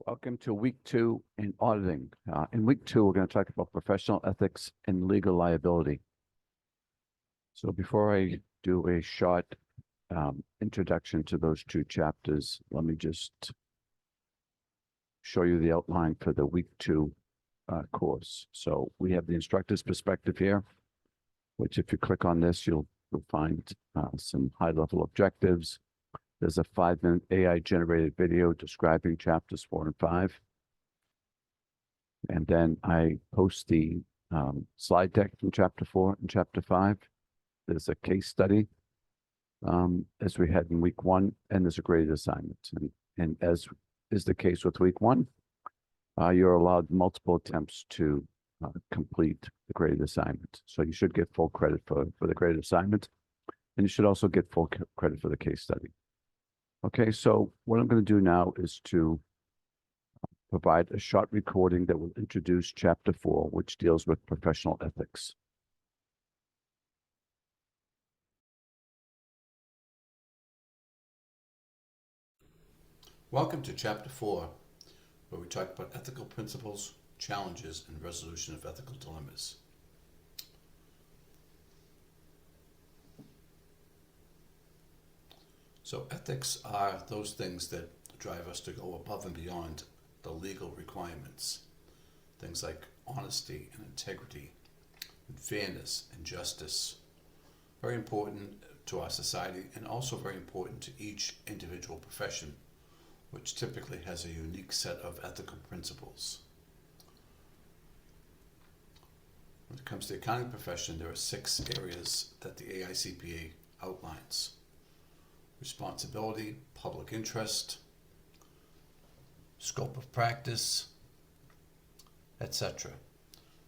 Welcome to week 2 in auditing. In week 2, we're going to talk about professional ethics and legal liability. So before I do a short introduction to those two chapters, let me just show you the outline for the week 2 course. So we have the instructor's perspective here, which if you click on this, you'll find some high-level objectives. There's a 5-minute AI-generated video describing chapters 4 and 5. And then I post the slide deck from chapter 4 and chapter 5. There's a case study as we had in week 1, and there's a graded assignment. And as is the case with week 1, you're allowed multiple attempts to complete the graded assignment. So you should get full credit for the graded assignment, and you should also get full credit for the case study. Okay, so what I'm going to do now is to provide a short recording that will introduce chapter 4, which deals with professional ethics. Welcome to chapter 4, where we talk about ethical principles, challenges, and resolution of ethical dilemmas. So ethics are those things that drive us to go above and beyond the legal requirements. Things like honesty and integrity, and fairness and justice. Very important to our society and also very important to each individual profession, which typically has a unique set of ethical principles. When it comes to the accounting profession, there are 6 areas that the AICPA outlines: responsibility, public interest, scope of practice, etc.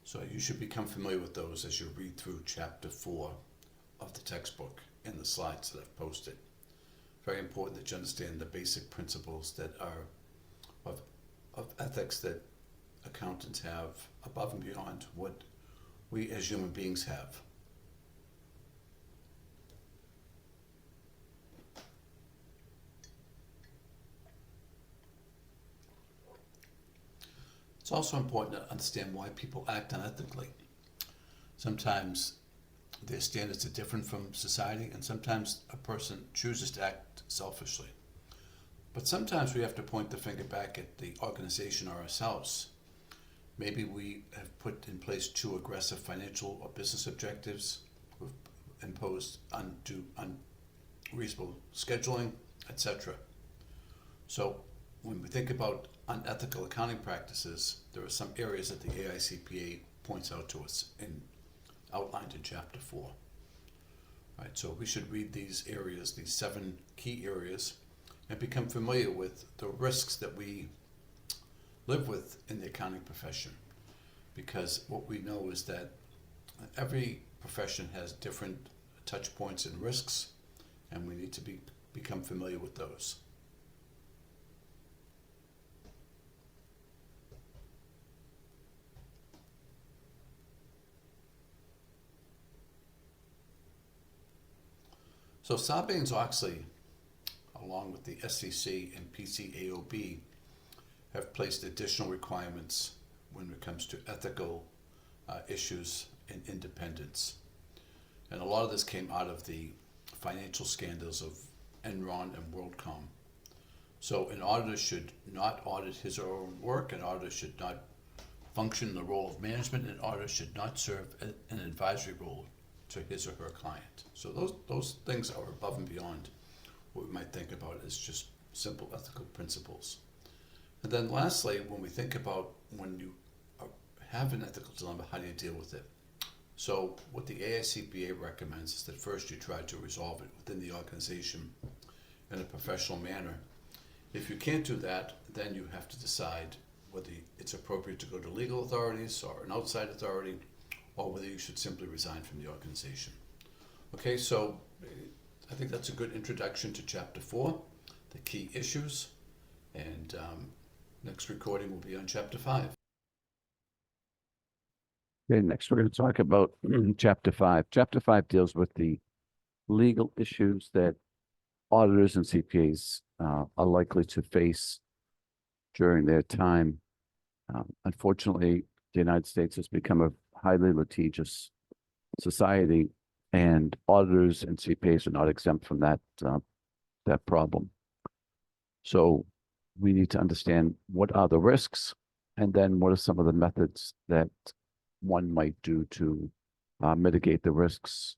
So you should become familiar with those as you read through chapter 4 of the textbook and the slides that I've posted. Very important that you understand the basic principles that are of ethics that accountants have above and beyond what we as human beings have. It's also important to understand why people act unethically. Sometimes their standards are different from society, and sometimes a person chooses to act selfishly. But sometimes we have to point the finger back at the organization or ourselves. Maybe we have put in place too aggressive financial or business objectives, we've imposed unreasonable scheduling, etc. So when we think about unethical accounting practices, there are some areas that the AICPA points out to us and outlined in chapter 4. Right, so we should read these areas, these 7 key areas, and become familiar with the risks that we live with in the accounting profession. Because what we know is that every profession has different touch points and risks, and we need to become familiar with those. So Sarbanes-Oxley, along with the SEC and PCAOB, have placed additional requirements when it comes to ethical issues and independence. And a lot of this came out of the financial scandals of Enron and WorldCom. So an auditor should not audit his or her own work, an auditor should not function in the role of management, and an auditor should not serve an advisory role to his or her client. So those things are above and beyond what we might think about as just simple ethical principles. And then lastly, when we think about when you have an ethical dilemma, how do you deal with it? So what the AICPA recommends is that first you try to resolve it within the organization in a professional manner. If you can't do that, then you have to decide whether it's appropriate to go to legal authorities or an outside authority, or whether you should simply resign from the organization. Okay, so I think that's a good introduction to chapter 4, the key issues, and next recording will be on chapter 5. Okay, next we're going to talk about chapter 5. Chapter 5 deals with the legal issues that auditors and CPAs are likely to face during their time. Unfortunately, the United States has become a highly litigious society, and auditors and CPAs are not exempt from that problem. So we need to understand what are the risks, and then what are some of the methods that one might do to mitigate the risks.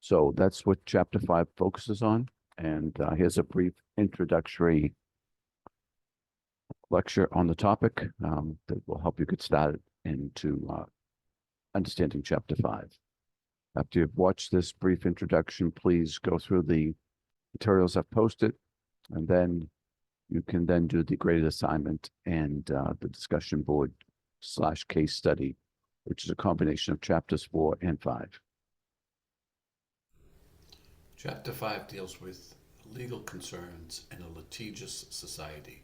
So that's what Chapter 5 focuses on. And here's a brief introductory lecture on the topic that will help you get started into understanding Chapter 5. After you've watched this brief introduction, please go through the materials I've posted, and then you can then do the graded assignment and the discussion board / case study, which is a combination of chapters 4 and 5. Chapter 5 deals with legal concerns in a litigious society,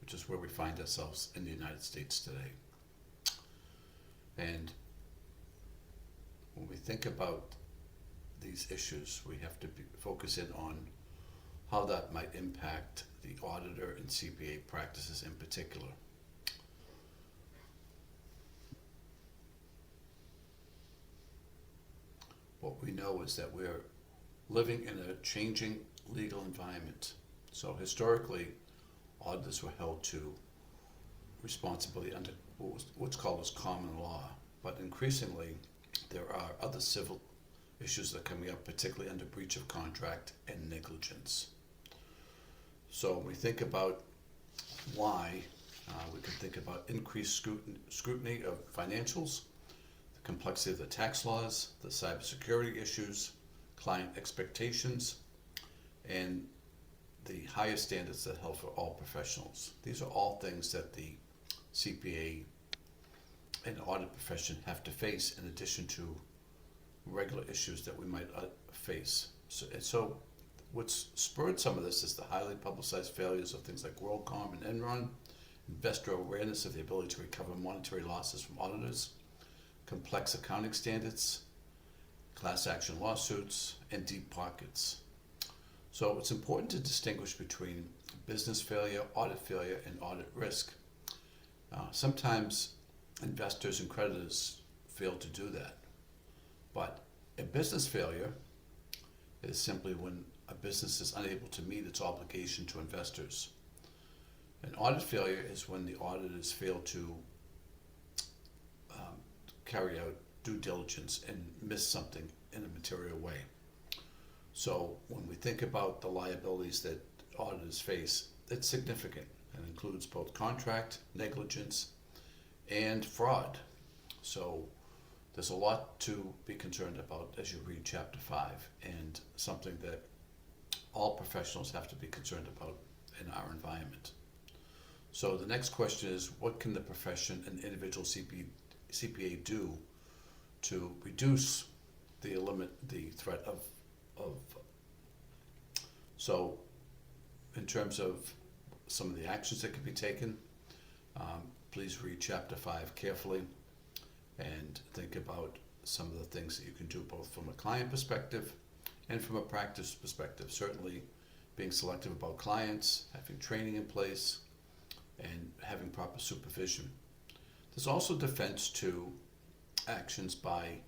which is where we find ourselves in the United States today. And when we think about these issues, we have to focus in on how that might impact the auditor and CPA practices in particular. What we know is that we're living in a changing legal environment. So historically, auditors were held to responsibility under what's called as common law, but increasingly there are other civil issues that are coming up, particularly under breach of contract and negligence. So when we think about why, we can think about increased scrutiny of financials, the complexity of the tax laws, the cybersecurity issues, client expectations, and the higher standards that held for all professionals. These are all things that the CPA and audit profession have to face in addition to regular issues that we might face. So what's spurred some of this is the highly publicized failures of things like WorldCom and Enron, investor awareness of the ability to recover monetary losses from auditors, complex accounting standards, class action lawsuits, and deep pockets. So it's important to distinguish between business failure, and audit risk. Sometimes investors and creditors fail to do that. But a business failure is simply when a business is unable to meet its obligation to investors. An audit failure is when the auditors fail to carry out due diligence and miss something in a material way. So when we think about the liabilities that auditors face, it's significant and includes both contract, negligence, and fraud. So there's a lot to be concerned about as you read Chapter 5, and something that all professionals have to be concerned about in our environment. So the next question is, what can the profession and individual CPA do to reduce the threat of so in terms of some of the actions that can be taken, please read Chapter 5 carefully and think about some of the things that you can do both from a client perspective and from a practice perspective. Certainly being selective about clients, having training in place, and having proper supervision. There's also defense to actions by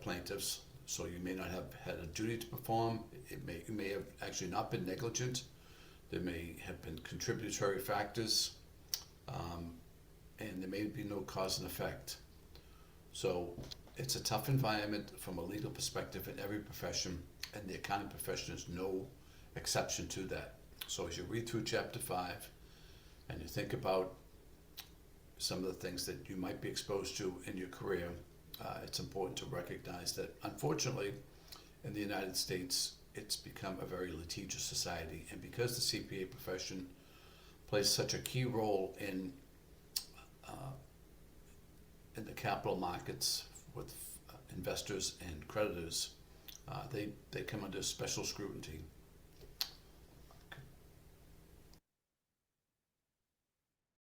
plaintiffs. So you may not have had a duty to perform. You may have actually not been negligent. There may have been contributory factors, and there may be no cause and effect. So it's a tough environment from a legal perspective in every profession, and the accounting profession is no exception to that. So as you read through Chapter 5 and you think about some of the things that you might be exposed to in your career, it's important to recognize that, unfortunately, in the United States, it's become a very litigious society. And because the CPA profession plays such a key role in the capital markets with investors and creditors, they come under special scrutiny.